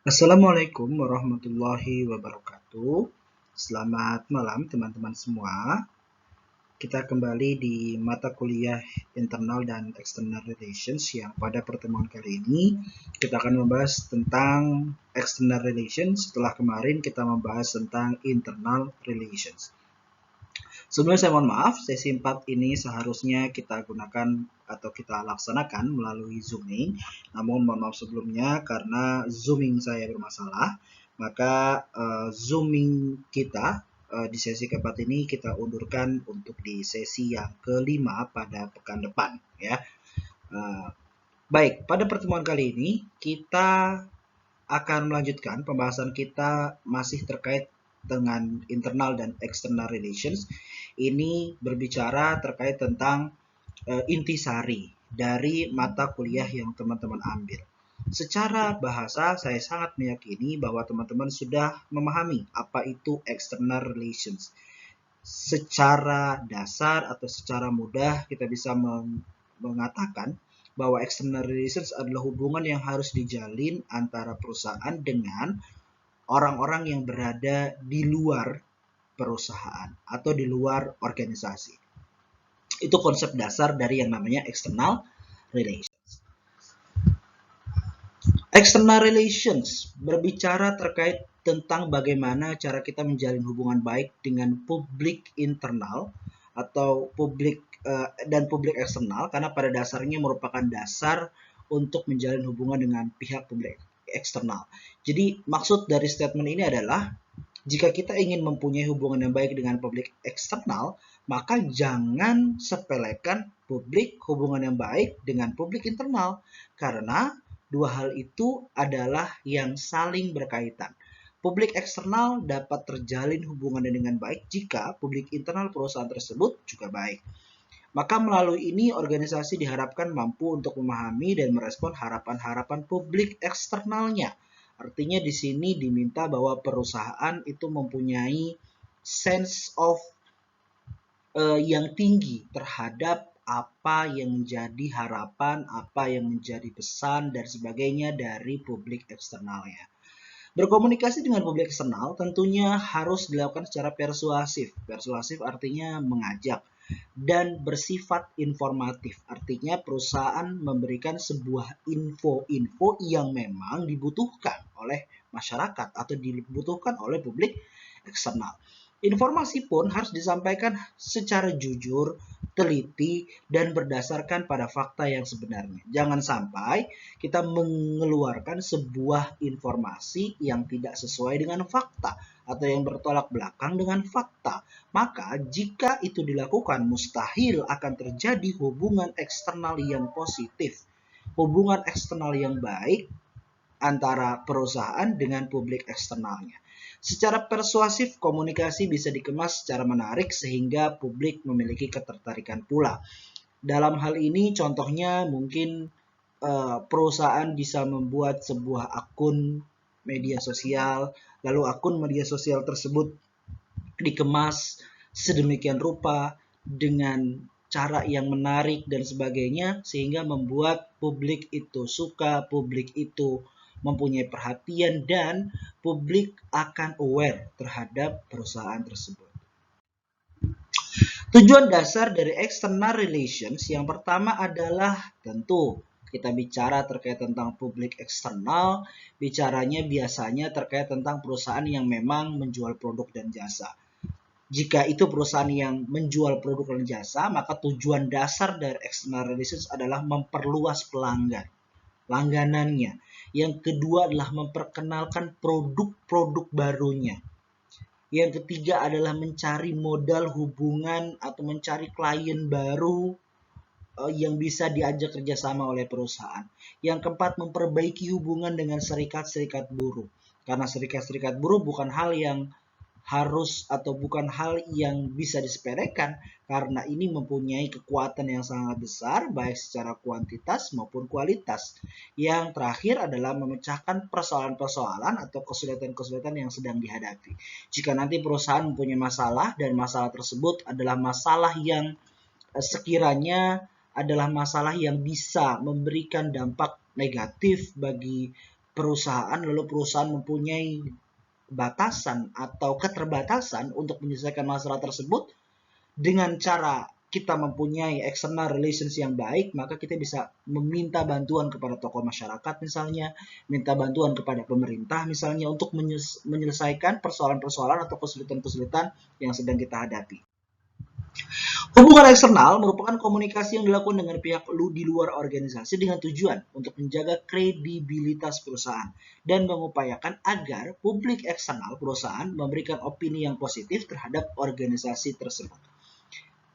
Assalamualaikum warahmatullahi wabarakatuh. Selamat malam teman-teman semua. Kita kembali di mata kuliah Internal dan External Relations yang pada pertemuan kali ini kita akan membahas tentang External Relations setelah kemarin kita membahas tentang Internal Relations. Sebelumnya saya mohon maaf, sesi 4 ini seharusnya kita gunakan atau kita laksanakan melalui Zooming. Namun mohon maaf sebelumnya karena Zooming saya bermasalah, maka Zooming kita di sesi keempat ini kita undurkan untuk di sesi yang kelima pada pekan depan ya. Baik, pada pertemuan kali ini kita akan melanjutkan pembahasan kita masih terkait dengan internal dan external relations. Ini berbicara terkait tentang intisari dari mata kuliah yang teman-teman ambil. Secara bahasa, saya sangat meyakini bahwa teman-teman sudah memahami apa itu external relations. Secara dasar atau secara mudah kita bisa mengatakan bahwa external relations adalah hubungan yang harus dijalin antara perusahaan dengan orang-orang yang berada di luar perusahaan atau di luar organisasi. Itu konsep dasar dari yang namanya external relations. External relations berbicara terkait tentang bagaimana cara kita menjalin hubungan baik dengan publik internal atau publik dan publik eksternal, karena pada dasarnya merupakan dasar untuk menjalin hubungan dengan pihak publik eksternal. Jadi maksud dari statement ini adalah jika kita ingin mempunyai hubungan yang baik dengan publik eksternal, maka jangan sepelekan publik hubungan yang baik dengan publik internal, karena dua hal itu adalah yang saling berkaitan. Publik eksternal dapat terjalin hubungannya dengan baik jika publik internal perusahaan tersebut juga baik. Maka melalui ini organisasi diharapkan mampu untuk memahami dan merespon harapan-harapan publik eksternalnya. Artinya di sini diminta bahwa perusahaan itu mempunyai sense of yang tinggi terhadap apa yang menjadi harapan, apa yang menjadi pesan dan sebagainya dari publik eksternalnya. Berkomunikasi dengan publik eksternal tentunya harus dilakukan secara persuasif. Persuasif artinya mengajak dan bersifat informatif. Artinya perusahaan memberikan sebuah info-info yang memang dibutuhkan oleh masyarakat atau dibutuhkan oleh publik eksternal. Informasi pun harus disampaikan secara jujur, teliti, dan berdasarkan pada fakta yang sebenarnya. Jangan sampai kita mengeluarkan sebuah informasi yang tidak sesuai dengan fakta atau yang bertolak belakang dengan fakta. Maka jika itu dilakukan, mustahil akan terjadi hubungan eksternal yang positif, hubungan eksternal yang baik antara perusahaan dengan publik eksternalnya. Secara persuasif, komunikasi bisa dikemas secara menarik sehingga publik memiliki ketertarikan pula. Dalam hal ini contohnya mungkin perusahaan bisa membuat sebuah akun media sosial, lalu akun media sosial tersebut dikemas sedemikian rupa dengan cara yang menarik dan sebagainya sehingga membuat publik itu suka, publik itu mempunyai perhatian dan publik akan aware terhadap perusahaan tersebut. Tujuan dasar dari external relations yang pertama adalah tentu kita bicara terkait tentang publik eksternal, bicaranya biasanya terkait tentang perusahaan yang memang menjual produk dan jasa. Jika itu perusahaan yang menjual produk dan jasa, maka tujuan dasar dari external relations adalah memperluas pelanggan, langganannya. Yang kedua adalah memperkenalkan produk-produk barunya. Yang ketiga adalah mencari modal hubungan atau mencari klien baru yang bisa diajak kerjasama oleh perusahaan. Yang keempat, memperbaiki hubungan dengan serikat-serikat buruh. Karena serikat-serikat buruh bukan hal yang harus atau bukan hal yang bisa disepelekan karena ini mempunyai kekuatan yang sangat besar baik secara kuantitas maupun kualitas. Yang terakhir adalah memecahkan persoalan-persoalan atau kesulitan-kesulitan yang sedang dihadapi. Jika nanti perusahaan mempunyai masalah dan masalah tersebut adalah masalah yang sekiranya adalah masalah yang bisa memberikan dampak negatif bagi perusahaan, lalu perusahaan mempunyai batasan atau keterbatasan untuk menyelesaikan masalah tersebut, dengan cara kita mempunyai external relations yang baik, maka kita bisa meminta bantuan kepada tokoh masyarakat misalnya, minta bantuan kepada pemerintah misalnya untuk menyelesaikan persoalan-persoalan atau kesulitan-kesulitan yang sedang kita hadapi. Hubungan eksternal merupakan komunikasi yang dilakukan dengan pihak di luar organisasi dengan tujuan untuk menjaga kredibilitas perusahaan dan mengupayakan agar publik eksternal perusahaan memberikan opini yang positif terhadap organisasi tersebut.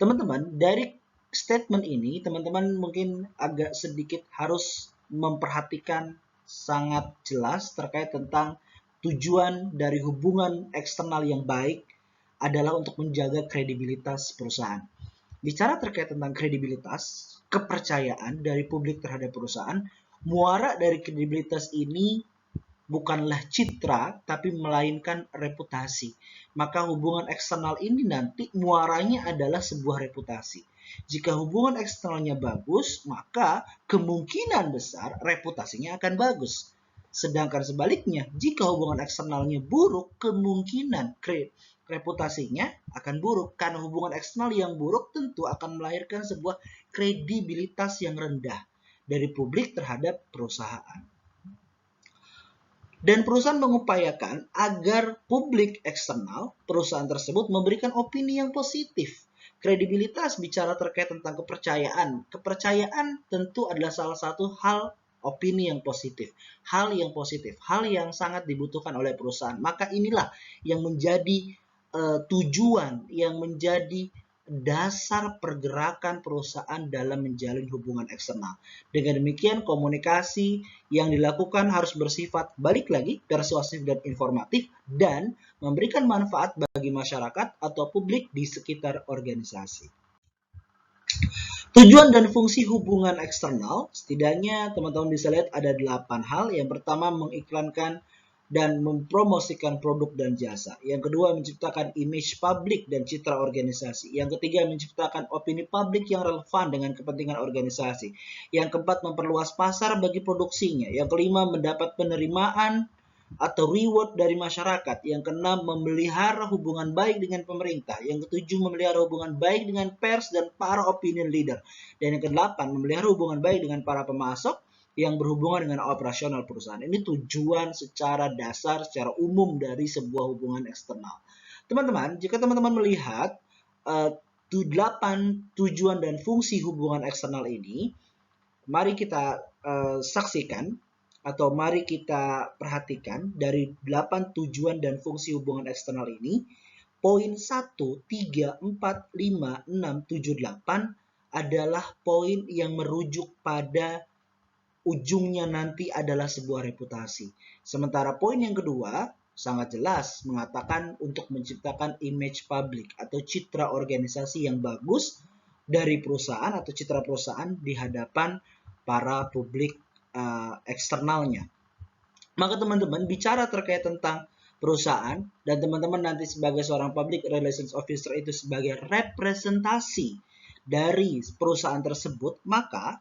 Teman-teman, dari statement ini, teman-teman mungkin agak sedikit harus memperhatikan sangat jelas terkait tentang tujuan dari hubungan eksternal yang baik adalah untuk menjaga kredibilitas perusahaan. Bicara terkait tentang kredibilitas, kepercayaan dari publik terhadap perusahaan, muara dari kredibilitas ini bukanlah citra, tapi melainkan reputasi. Maka hubungan eksternal ini nanti muaranya adalah sebuah reputasi. Jika hubungan eksternalnya bagus, maka kemungkinan besar reputasinya akan bagus. Sedangkan sebaliknya, jika hubungan eksternalnya buruk, kemungkinan reputasinya akan buruk. Karena hubungan eksternal yang buruk tentu akan melahirkan sebuah kredibilitas yang rendah dari publik terhadap perusahaan. Dan perusahaan mengupayakan agar publik eksternal perusahaan tersebut memberikan opini yang positif. Kredibilitas bicara terkait tentang kepercayaan. Kepercayaan tentu adalah salah satu hal opini yang positif. Hal yang positif, hal yang sangat dibutuhkan oleh perusahaan. Maka inilah yang menjadi tujuan, yang menjadi dasar pergerakan perusahaan dalam menjalin hubungan eksternal. Dengan demikian, komunikasi yang dilakukan harus bersifat, balik lagi, persuasif dan informatif, dan memberikan manfaat bagi masyarakat atau publik di sekitar organisasi. Tujuan dan fungsi hubungan eksternal, setidaknya teman-teman bisa lihat ada 8 hal. Yang pertama, mengiklankan dan mempromosikan produk dan jasa. Yang kedua, menciptakan image publik dan citra organisasi. Yang ketiga, menciptakan opini publik yang relevan dengan kepentingan organisasi. Yang keempat, memperluas pasar bagi produksinya. Yang kelima, mendapat penerimaan atau reward dari masyarakat. Yang keenam, memelihara hubungan baik dengan pemerintah. Yang ketujuh, memelihara hubungan baik dengan pers dan para opinion leader. Dan yang kedelapan, memelihara hubungan baik dengan para pemasok yang berhubungan dengan operasional perusahaan. Ini tujuan secara dasar, secara umum dari sebuah hubungan eksternal. Teman-teman, jika teman-teman melihat 8 tujuan dan fungsi hubungan eksternal ini, mari kita saksikan atau mari kita perhatikan dari 8 tujuan dan fungsi hubungan eksternal ini. Poin 1, 3, 4, 5, 6, 7, 8 adalah poin yang merujuk pada ujungnya nanti adalah sebuah reputasi. Sementara poin yang kedua sangat jelas mengatakan untuk menciptakan image publik atau citra organisasi yang bagus dari perusahaan atau citra perusahaan di hadapan para publik eksternalnya. Maka teman-teman bicara terkait tentang perusahaan dan teman-teman nanti sebagai seorang public relations officer itu sebagai representasi dari perusahaan tersebut, maka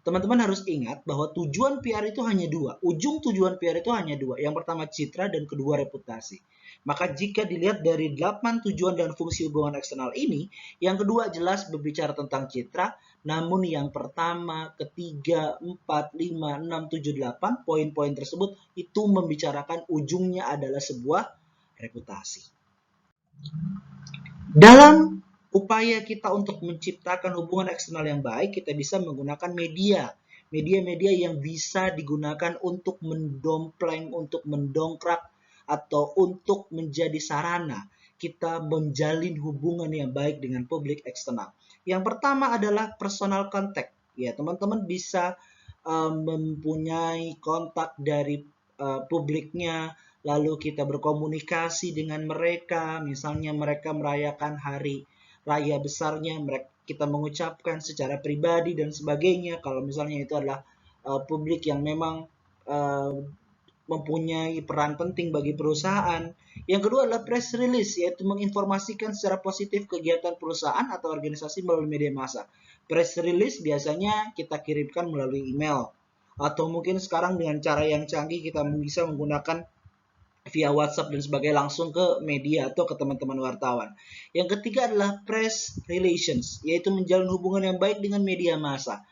teman-teman harus ingat bahwa tujuan PR itu hanya dua. Ujung tujuan PR itu hanya dua. Yang pertama citra dan kedua reputasi. Maka jika dilihat dari 8 tujuan dan fungsi hubungan eksternal ini, yang kedua jelas berbicara tentang citra, namun yang pertama, ketiga, 4, 5, 6, 7, 8, poin-poin tersebut itu membicarakan ujungnya adalah sebuah reputasi. Dalam upaya kita untuk menciptakan hubungan eksternal yang baik, kita bisa menggunakan media-media yang bisa digunakan untuk mendompleng, untuk mendongkrak, atau untuk menjadi sarana kita menjalin hubungan yang baik dengan publik eksternal. Yang pertama adalah personal contact. Ya, teman-teman bisa mempunyai kontak dari publiknya, lalu kita berkomunikasi dengan mereka, misalnya mereka merayakan hari raya besarnya, kita mengucapkan secara pribadi dan sebagainya. Kalau misalnya itu adalah publik yang memang mempunyai peran penting bagi perusahaan. Yang kedua adalah press release, yaitu menginformasikan secara positif kegiatan perusahaan atau organisasi melalui media massa. Press release biasanya kita kirimkan melalui email atau mungkin sekarang dengan cara yang canggih kita bisa menggunakan via WhatsApp dan sebagainya langsung ke media atau ke teman-teman wartawan. Yang ketiga adalah press relations, yaitu menjalin hubungan yang baik dengan media massa.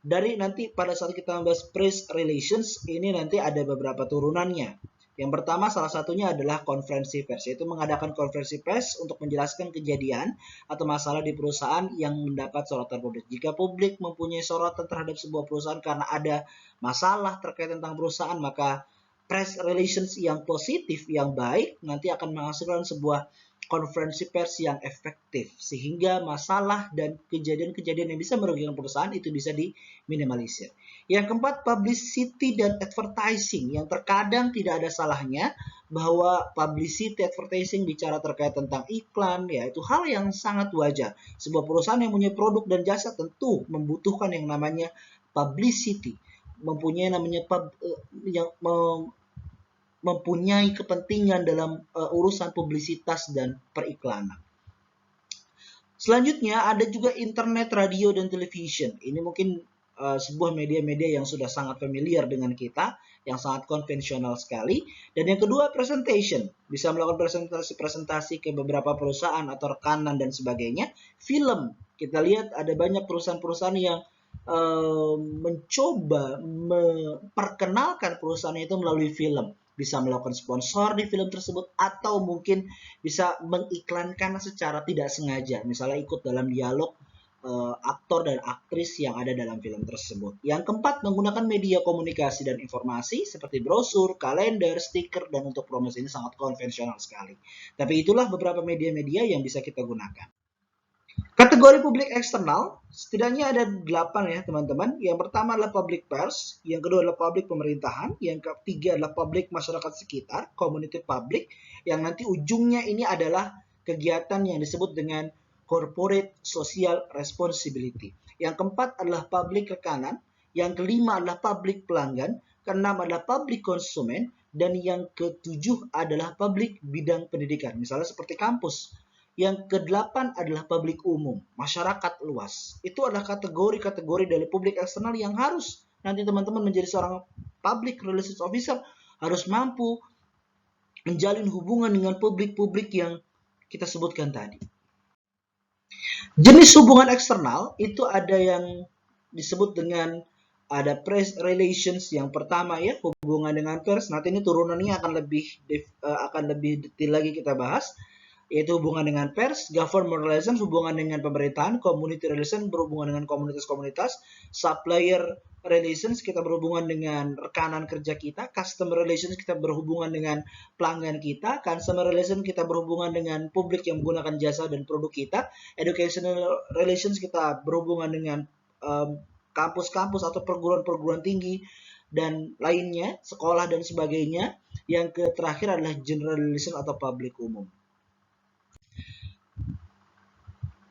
Dari nanti pada saat kita membahas press relations, ini nanti ada beberapa turunannya. Yang pertama salah satunya adalah konferensi pers, yaitu mengadakan konferensi pers untuk menjelaskan kejadian atau masalah di perusahaan yang mendapat sorotan publik. Jika publik mempunyai sorotan terhadap sebuah perusahaan karena ada masalah terkait tentang perusahaan, maka press relations yang positif, yang baik, nanti akan menghasilkan sebuah konferensi pers yang efektif sehingga masalah dan kejadian-kejadian yang bisa merugikan perusahaan itu bisa diminimalisir. Yang keempat, publicity dan advertising, yang terkadang tidak ada salahnya bahwa publicity advertising bicara terkait tentang iklan, ya itu hal yang sangat wajar. Sebuah perusahaan yang punya produk dan jasa tentu membutuhkan yang namanya publicity, mempunyai namanya mempunyai kepentingan dalam urusan publisitas dan periklanan. Selanjutnya ada juga internet, radio, dan television. Ini mungkin sebuah media-media yang sudah sangat familiar dengan kita, yang sangat konvensional sekali. Dan yang kedua, presentation. Bisa melakukan presentasi-presentasi ke beberapa perusahaan atau rekanan dan sebagainya. Film. Kita lihat ada banyak perusahaan-perusahaan yang mencoba memperkenalkan perusahaan itu melalui film. Bisa melakukan sponsor di film tersebut atau mungkin bisa mengiklankan secara tidak sengaja, misalnya ikut dalam dialog aktor dan aktris yang ada dalam film tersebut. Yang keempat, menggunakan media komunikasi dan informasi seperti brosur, kalender, stiker, dan untuk promosi ini sangat konvensional sekali. Tapi itulah beberapa media-media yang bisa kita gunakan. Kategori publik eksternal, setidaknya ada 8 ya teman-teman. Yang pertama adalah public pers, yang kedua adalah publik pemerintahan, yang ketiga adalah publik masyarakat sekitar, community public, yang nanti ujungnya ini adalah kegiatan yang disebut dengan corporate social responsibility. Yang keempat adalah publik rekanan, yang kelima adalah publik pelanggan, keenam adalah publik konsumen, dan yang ketujuh adalah publik bidang pendidikan, misalnya seperti kampus. Yang kedelapan adalah publik umum, masyarakat luas. Itu adalah kategori-kategori dari publik eksternal yang harus nanti teman-teman menjadi seorang public relations officer, harus mampu menjalin hubungan dengan publik-publik yang kita sebutkan tadi. Jenis hubungan eksternal itu ada yang disebut dengan ada press relations. Yang pertama ya, hubungan dengan pers. Nanti ini turunannya akan lebih detail lagi kita bahas, yaitu hubungan dengan pers, government relations, hubungan dengan pemerintahan, community relations, berhubungan dengan komunitas-komunitas, supplier relations, kita berhubungan dengan rekanan kerja kita, customer relations, kita berhubungan dengan pelanggan kita, consumer relations, kita berhubungan dengan publik yang menggunakan jasa dan produk kita, educational relations, kita berhubungan dengan kampus-kampus atau perguruan-perguruan tinggi, dan lainnya, sekolah dan sebagainya. Yang terakhir adalah general relations atau publik umum.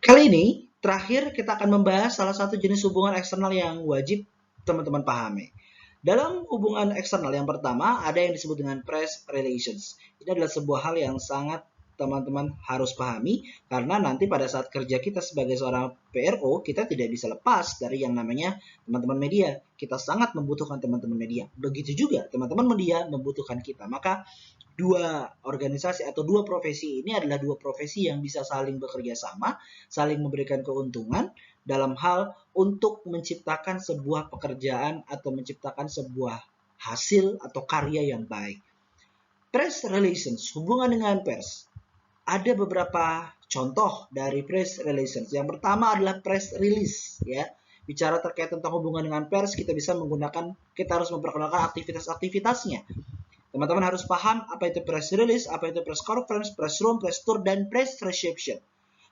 Kali ini, terakhir kita akan membahas salah satu jenis hubungan eksternal yang wajib teman-teman pahami. Dalam hubungan eksternal yang pertama, ada yang disebut dengan press relations. Ini adalah sebuah hal yang sangat teman-teman harus pahami, karena nanti pada saat kerja kita sebagai seorang PRO, kita tidak bisa lepas dari yang namanya teman-teman media. Kita sangat membutuhkan teman-teman media. Begitu juga teman-teman media membutuhkan kita. Maka dua organisasi atau dua profesi ini adalah dua profesi yang bisa saling bekerja sama, saling memberikan keuntungan dalam hal untuk menciptakan sebuah pekerjaan atau menciptakan sebuah hasil atau karya yang baik. Press relations, hubungan dengan pers. Ada beberapa contoh dari press relations. Yang pertama adalah press release ya. Bicara terkait tentang hubungan dengan pers, kita harus memperkenalkan aktivitas-aktivitasnya. Teman-teman harus paham apa itu press release, apa itu press conference, press room, press tour, dan press reception.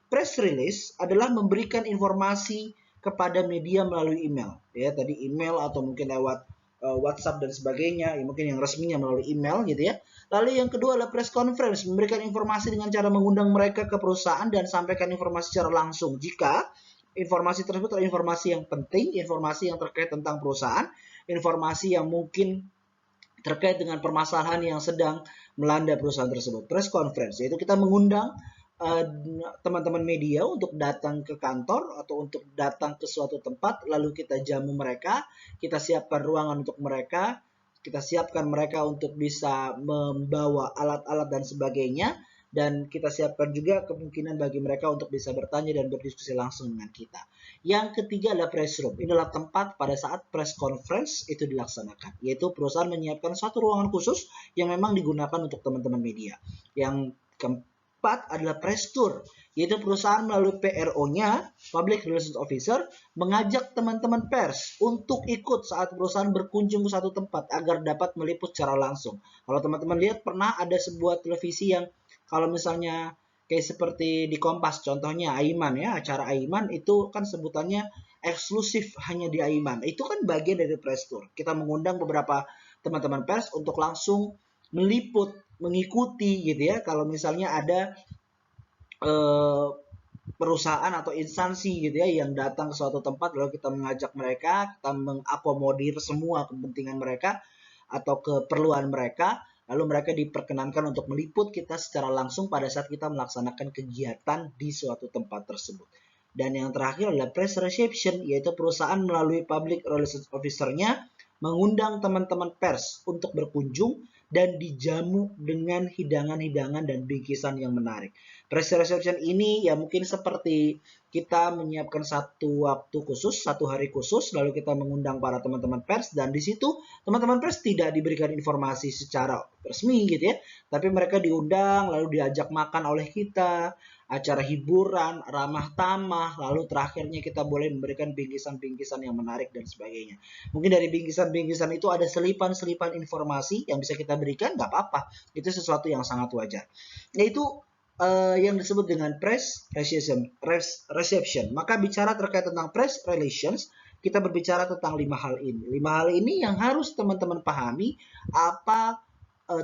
Press release adalah memberikan informasi kepada media melalui email. Ya, tadi email atau mungkin lewat WhatsApp dan sebagainya, ya, mungkin yang resminya melalui email gitu ya. Lalu yang kedua adalah press conference, memberikan informasi dengan cara mengundang mereka ke perusahaan dan sampaikan informasi secara langsung. Jika informasi tersebut adalah informasi yang penting, informasi yang terkait tentang perusahaan, informasi yang mungkin terkait dengan permasalahan yang sedang melanda perusahaan tersebut. Press conference, yaitu kita mengundang teman-teman media untuk datang ke kantor atau untuk datang ke suatu tempat, lalu kita jamu mereka, kita siapkan ruangan untuk mereka, kita siapkan mereka untuk bisa membawa alat-alat dan sebagainya, dan kita siapkan juga kemungkinan bagi mereka untuk bisa bertanya dan berdiskusi langsung dengan kita. Yang ketiga adalah press room. Inilah tempat pada saat press conference itu dilaksanakan, yaitu perusahaan menyiapkan satu ruangan khusus yang memang digunakan untuk teman-teman media. Yang keempat adalah press tour, yaitu perusahaan melalui PRO-nya, Public Relations Officer, mengajak teman-teman pers untuk ikut saat perusahaan berkunjung ke satu tempat agar dapat meliput secara langsung. Kalau teman-teman lihat, pernah ada sebuah televisi yang kalau misalnya kayak seperti di Kompas, contohnya Aiman ya, acara Aiman itu kan sebutannya eksklusif hanya di Aiman. Itu kan bagian dari press tour. Kita mengundang beberapa teman-teman pers untuk langsung meliput, mengikuti gitu ya. Kalau misalnya ada perusahaan atau instansi gitu ya yang datang ke suatu tempat, lalu kita mengajak mereka, kita mengakomodir semua kepentingan mereka atau keperluan mereka, lalu mereka diperkenankan untuk meliput kita secara langsung pada saat kita melaksanakan kegiatan di suatu tempat tersebut. Dan yang terakhir adalah press reception, yaitu perusahaan melalui public relations officer-nya mengundang teman-teman pers untuk berkunjung dan dijamu dengan hidangan-hidangan dan bingkisan yang menarik. Press reception ini ya mungkin seperti kita menyiapkan satu waktu khusus, satu hari khusus, lalu kita mengundang para teman-teman pers, dan di situ teman-teman pers tidak diberikan informasi secara resmi gitu ya, tapi mereka diundang lalu diajak makan oleh kita, acara hiburan, ramah tamah, lalu terakhirnya kita boleh memberikan bingkisan-bingkisan yang menarik dan sebagainya. Mungkin dari bingkisan-bingkisan itu ada selipan-selipan informasi yang bisa kita berikan, nggak apa-apa. Itu sesuatu yang sangat wajar. Yaitu yang disebut dengan press reception. Maka bicara terkait tentang press relations, kita berbicara tentang 5 hal ini. 5 hal ini yang harus teman-teman pahami apa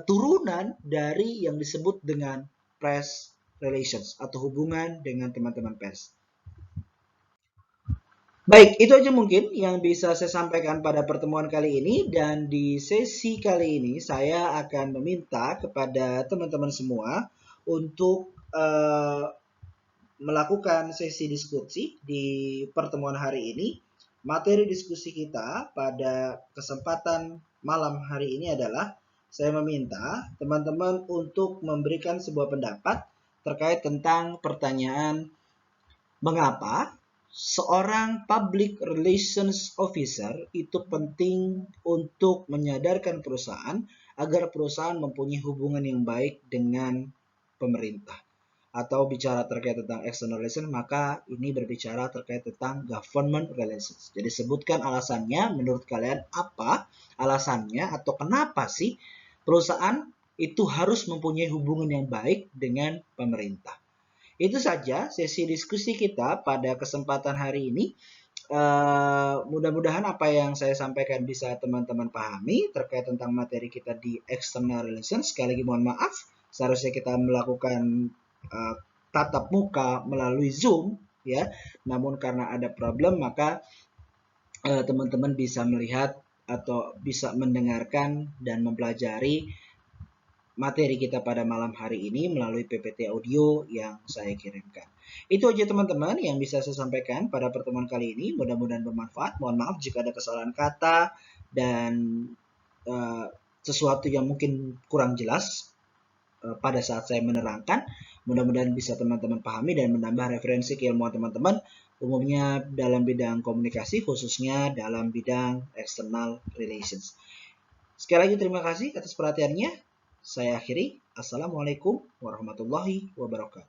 turunan dari yang disebut dengan press relations atau hubungan dengan teman-teman pers. Baik, itu aja mungkin yang bisa saya sampaikan pada pertemuan kali ini, dan di sesi kali ini saya akan meminta kepada teman-teman semua untuk melakukan sesi diskusi di pertemuan hari ini. Materi diskusi kita pada kesempatan malam hari ini adalah saya meminta teman-teman untuk memberikan sebuah pendapat terkait tentang pertanyaan mengapa seorang public relations officer itu penting untuk menyadarkan perusahaan agar perusahaan mempunyai hubungan yang baik dengan pemerintah. Atau bicara terkait tentang external relations, maka ini berbicara terkait tentang government relations. Jadi sebutkan alasannya, menurut kalian apa alasannya atau kenapa sih perusahaan itu harus mempunyai hubungan yang baik dengan pemerintah. Itu saja sesi diskusi kita pada kesempatan hari ini. Mudah-mudahan apa yang saya sampaikan bisa teman-teman pahami terkait tentang materi kita di external relations. Sekali lagi mohon maaf, seharusnya kita melakukan tatap muka melalui Zoom ya. Namun karena ada problem, maka teman-teman bisa melihat atau bisa mendengarkan dan mempelajari materi kita pada malam hari ini melalui PPT audio yang saya kirimkan. Itu aja teman-teman yang bisa saya sampaikan pada pertemuan kali ini. Mudah-mudahan bermanfaat. Mohon maaf jika ada kesalahan kata dan sesuatu yang mungkin kurang jelas pada saat saya menerangkan. Mudah-mudahan bisa teman-teman pahami dan menambah referensi keilmuan teman-teman, umumnya dalam bidang komunikasi, khususnya dalam bidang external relations. Sekali lagi terima kasih atas perhatiannya. Saya akhiri. Assalamualaikum warahmatullahi wabarakatuh.